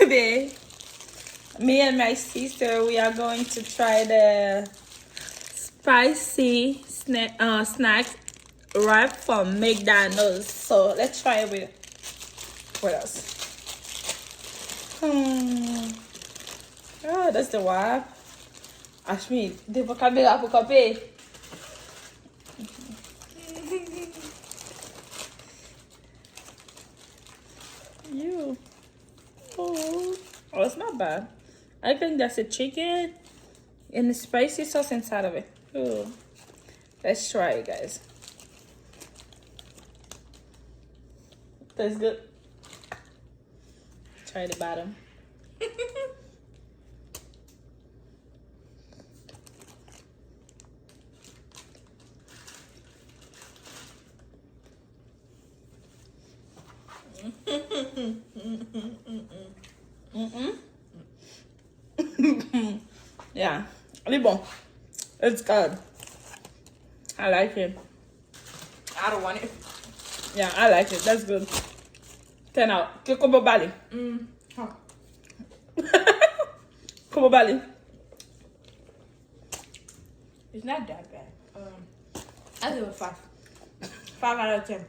today, me and my sister, we are going to try the spicy snack wrap from McDonald's. So let's try it with what else? Oh, that's the wrap. Ashmi, the vocabulary for copy. You. Oh, it's not bad. I think that's a chicken and the spicy sauce inside of it. Ooh. Let's try it, guys. Tastes good. Try the bottom. Yeah, it's bon. It's good. I like it. I don't want it. Yeah, I like it. That's good. 10 out. Kobo Bali. Huh. Kobo Bali. It's not that bad. I give it 5. 5 out of 10.